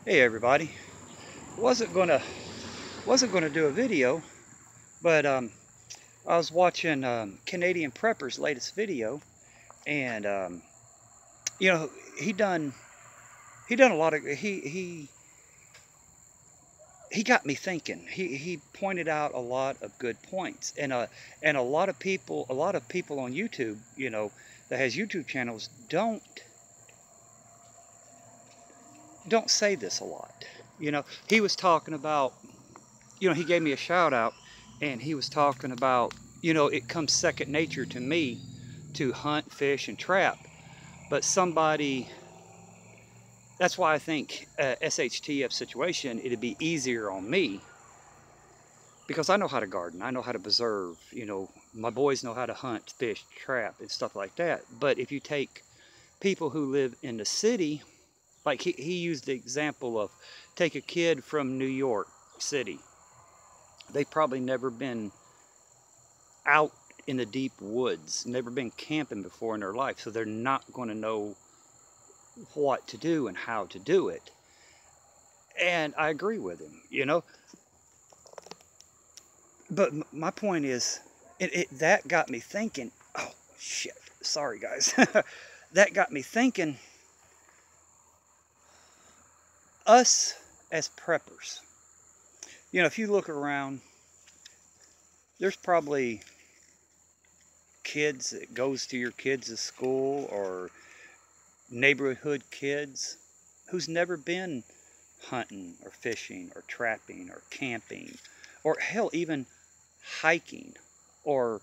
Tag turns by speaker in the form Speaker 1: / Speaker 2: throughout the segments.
Speaker 1: Hey everybody. Wasn't gonna wasn't gonna do a video, but I was watching Canadian Prepper's latest video, and you know he done he done a lot of he got me thinking. He pointed out a lot of good points, and a lot of people on YouTube, that has YouTube channels don't say this a lot. He was talking about, he gave me a shout out, and he was talking about, it comes second nature to me to hunt, fish, and trap. But that's why I think SHTF situation, it'd be easier on me because I know how to garden, I know how to preserve, my boys know how to hunt, fish, trap, and stuff like that. But if you take people who live in the city, like he used the example of take a kid from New York City. They've probably never been out in the deep woods, never been camping before in their life, so they're not going to know what to do and how to do it. And I agree with him. But my point is, that got me thinking. Oh shit! Sorry guys. That got me thinking. Us as preppers, if you look around, there's probably kids that goes to your kids' school or neighborhood kids who's never been hunting or fishing or trapping or camping, or hell, even hiking, or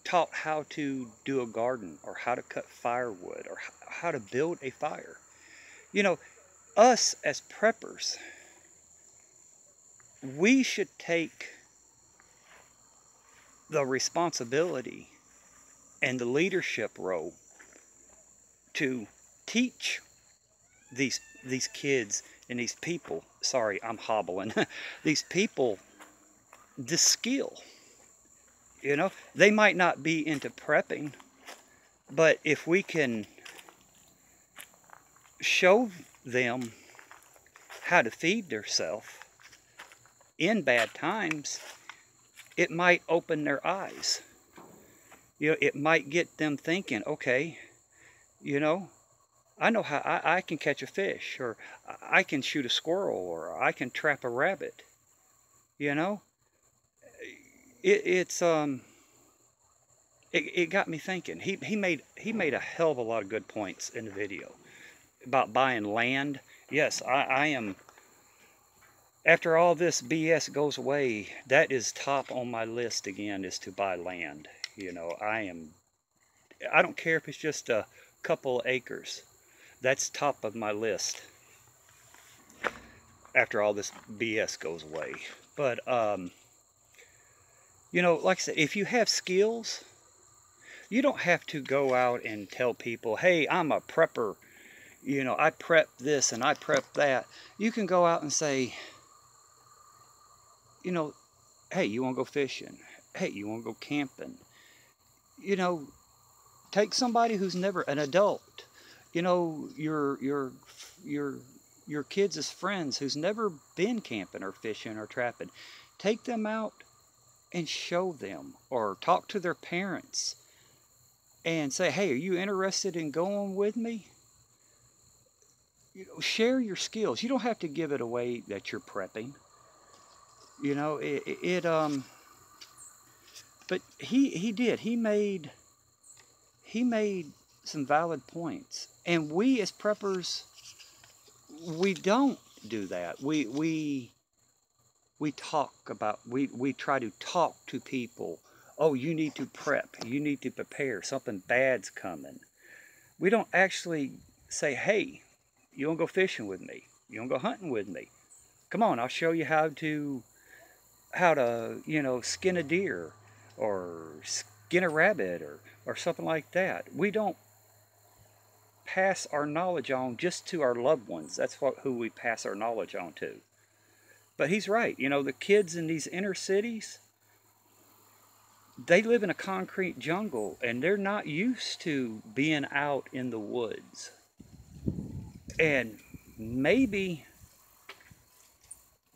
Speaker 1: taught how to do a garden or how to cut firewood or how to build a fire. You know, us as preppers, we should take the responsibility and the leadership role to teach these kids and these people, sorry, I'm hobbling, these people the skill. They might not be into prepping, but if we can show them how to feed themselves in bad times, it might open their eyes. It might get them thinking, okay, you know, I know how I can catch a fish, or I can shoot a squirrel, or I can trap a rabbit. You know, it's it got me thinking. He made a hell of a lot of good points in the video about buying land. Yes, I am. After all this BS goes away, that is top on my list again, is to buy land. I don't care if it's just a couple acres. That's top of my list after all this BS goes away. But like I said, if you have skills, you don't have to go out and tell people, hey, I'm a prepper. I prep this and I prep that. You can go out and say, hey, you want to go fishing? Hey, you want to go camping? You know, take somebody who's never an adult. Your kids' friends who's never been camping or fishing or trapping. Take them out and show them, or talk to their parents and say, hey, are you interested in going with me? Share your skills. You don't have to give it away that you're prepping. But he did. He made some valid points. And we as preppers, we don't do that. We try to talk to people. Oh, you need to prep. You need to prepare. Something bad's coming. We don't actually say, hey, you want to go fishing with me? You want to go hunting with me? Come on, I'll show you how to skin a deer or skin a rabbit, or something like that. We don't pass our knowledge on just to our loved ones. That's who we pass our knowledge on to. But he's right. The kids in these inner cities, they live in a concrete jungle and they're not used to being out in the woods. And maybe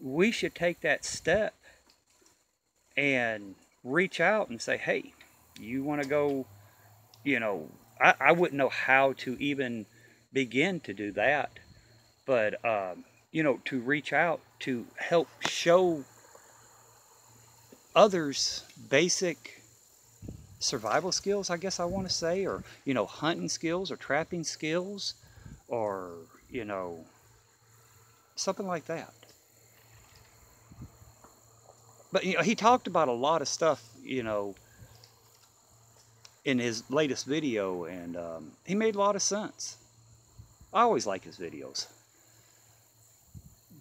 Speaker 1: we should take that step and reach out and say, hey, you want to go, you know, I wouldn't know how to even begin to do that, but, you know, to reach out to help show others basic survival skills, I guess I want to say, or, you know, hunting skills or trapping skills, or, you know, something like that. But, you know, he talked about a lot of stuff, you know, in his latest video, and he made a lot of sense. I always like his videos.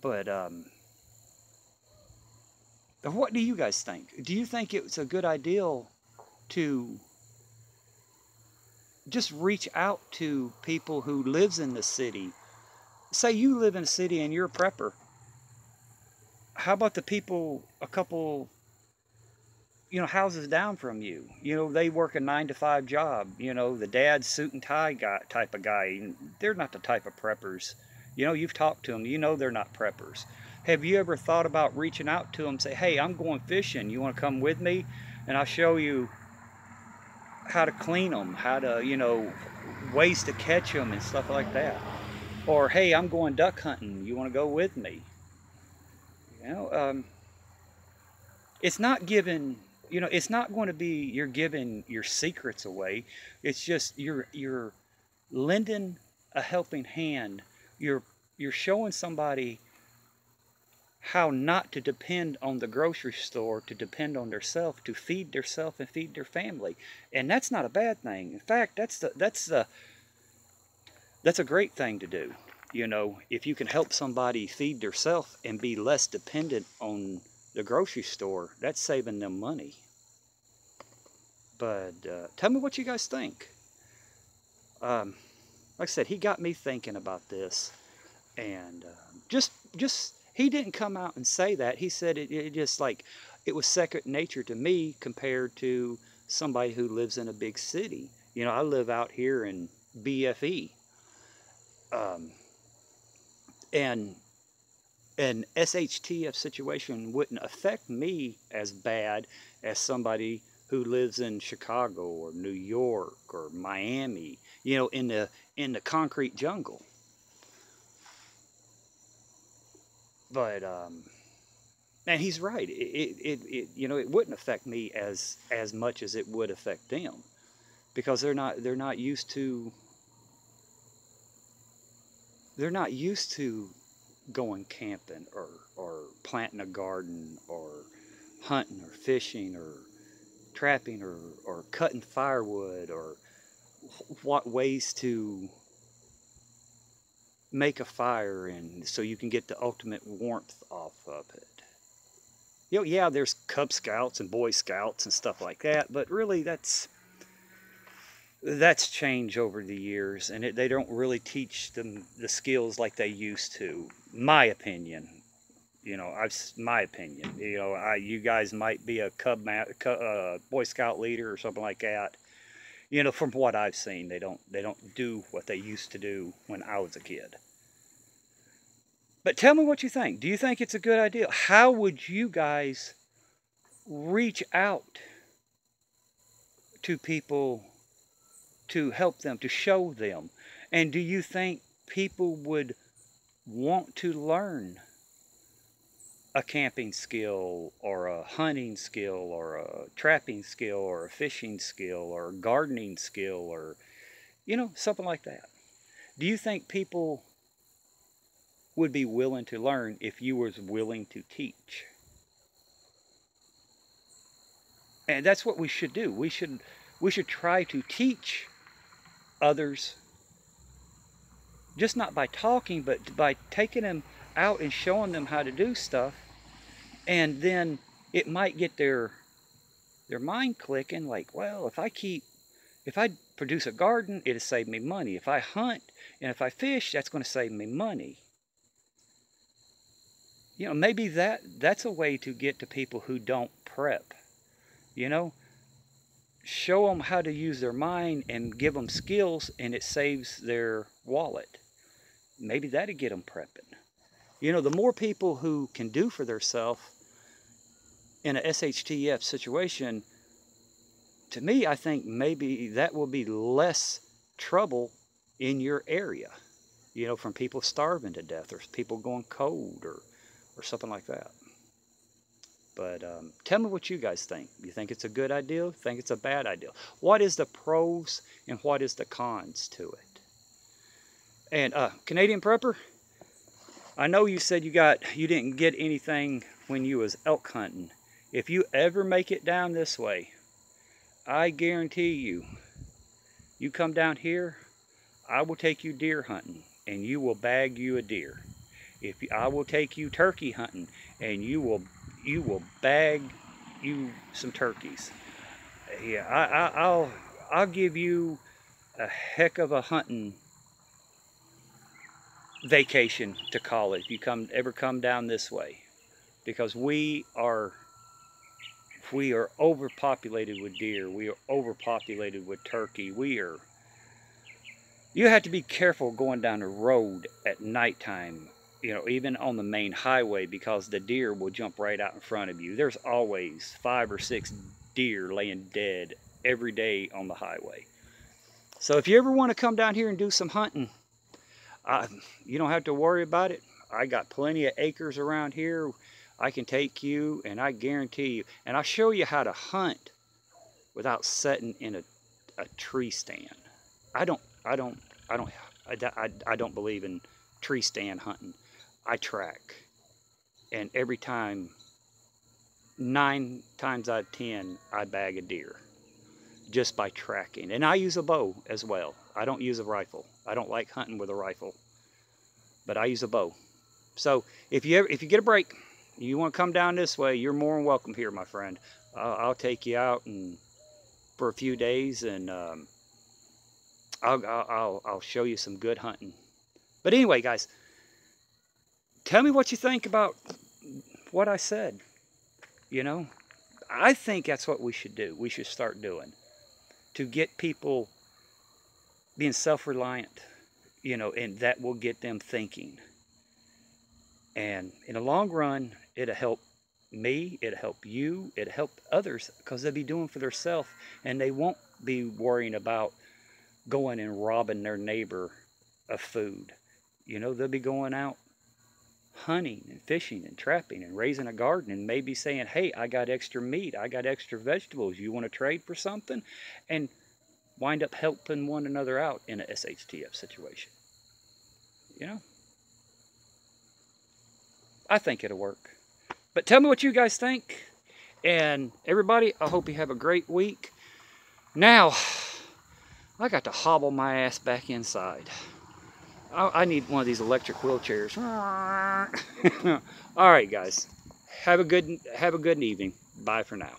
Speaker 1: But what do you guys think? Do you think it's a good idea to just reach out to people who lives in the city? Say you live in a city and you're a prepper. How about the people a couple, you know, houses down from you? You know, they work a 9-to-5 job. You know, the dad's suit and tie guy, type of guy. They're not the type of preppers. You know, you've talked to them. You know they're not preppers. Have you ever thought about reaching out to them, say, hey, I'm going fishing. You want to come with me? And I'll show you how to clean them, how to, you know, ways to catch them and stuff like that. Or, hey, I'm going duck hunting. You want to go with me? You know, it's not giving, you know, it's not going to be you're giving your secrets away. It's just you're lending a helping hand. You're showing somebody how not to depend on the grocery store, to depend on themselves, to feed themselves and feed their family. And that's not a bad thing. In fact, that's a great thing to do. You know, if you can help somebody feed themselves and be less dependent on the grocery store, that's saving them money. But tell me what you guys think. Like I said, he got me thinking about this, and just he didn't come out and say that. He said it just like it was second nature to me compared to somebody who lives in a big city. You know, I live out here in BFE. And an SHTF situation wouldn't affect me as bad as somebody who lives in Chicago or New York or Miami, you know, in the concrete jungle. But and he's right. You know, it wouldn't affect me as much as it would affect them, because they're not used to going camping or planting a garden or hunting or fishing or trapping or cutting firewood, or what ways to make a fire and so you can get the ultimate warmth off of it. You know, yeah, there's Cub Scouts and Boy Scouts and stuff like that, but really that's changed over the years, and they don't really teach them the skills like they used to. My opinion, you know, my opinion. You know, you guys might be a Boy Scout leader or something like that. You know, from what I've seen, they don't do what they used to do when I was a kid. But tell me what you think. Do you think it's a good idea? How would you guys reach out to people to help them, to show them? And do you think people would want to learn a camping skill or a hunting skill or a trapping skill or a fishing skill or a gardening skill, or, you know, something like that? Do you think people would be willing to learn if you was willing to teach? And that's what we should do. We should try to teach others, just not by talking, but by taking them out and showing them how to do stuff. And then it might get their mind clicking, like, well, if I produce a garden, it'll save me money. If I hunt and if I fish, that's going to save me money. You know, maybe that's a way to get to people who don't prep. You know, show them how to use their mind and give them skills, and it saves their wallet. maybe that'd get them prepping. You know, the more people who can do for themselves in a SHTF situation, to me, I think maybe that will be less trouble in your area. You know, from people starving to death or people going cold or something like that. But tell me what you guys think. You think it's a good idea? Think it's a bad idea? What is the pros and what is the cons to it? And Canadian Prepper, I know you said you didn't get anything when you was elk hunting. If you ever make it down this way, I guarantee you, you come down here, I will take you deer hunting and you will bag you a deer. I will take you turkey hunting and you will bag you some turkeys. Yeah, I'll give you a heck of a hunting vacation, to call it, if you ever come down this way, because we are overpopulated with deer. We are overpopulated with turkey. You have to be careful going down the road at nighttime, you know, even on the main highway, because the deer will jump right out in front of you. There's always 5 or 6 deer laying dead every day on the highway. So if you ever want to come down here and do some hunting, you don't have to worry about it. I got plenty of acres around here. I can take you, and I guarantee you, and I'll show you how to hunt without sitting in a tree stand. I don't believe in tree stand hunting. I track, and every time, 9 times out of 10, I bag a deer just by tracking. And I use a bow as well. I don't use a rifle. I don't like hunting with a rifle, but I use a bow. So if you get a break, you want to come down this way, you're more than welcome here, my friend. I'll take you out for a few days, and I'll show you some good hunting. But anyway, guys, tell me what you think about what I said. You know, I think that's what we should do. We should start doing to get people being self-reliant, you know, and that will get them thinking. And in the long run, it'll help me, it'll help you, it'll help others, because they'll be doing for themselves, and they won't be worrying about going and robbing their neighbor of food. You know, they'll be going out hunting and fishing and trapping and raising a garden, and maybe saying, hey, I got extra meat, I got extra vegetables, you want to trade for something? And wind up helping one another out in a SHTF situation. You know, I think it'll work. But tell me what you guys think. And everybody, I hope you have a great week. Now, I got to hobble my ass back inside. I need one of these electric wheelchairs. All right, guys. Have a good evening. Bye for now.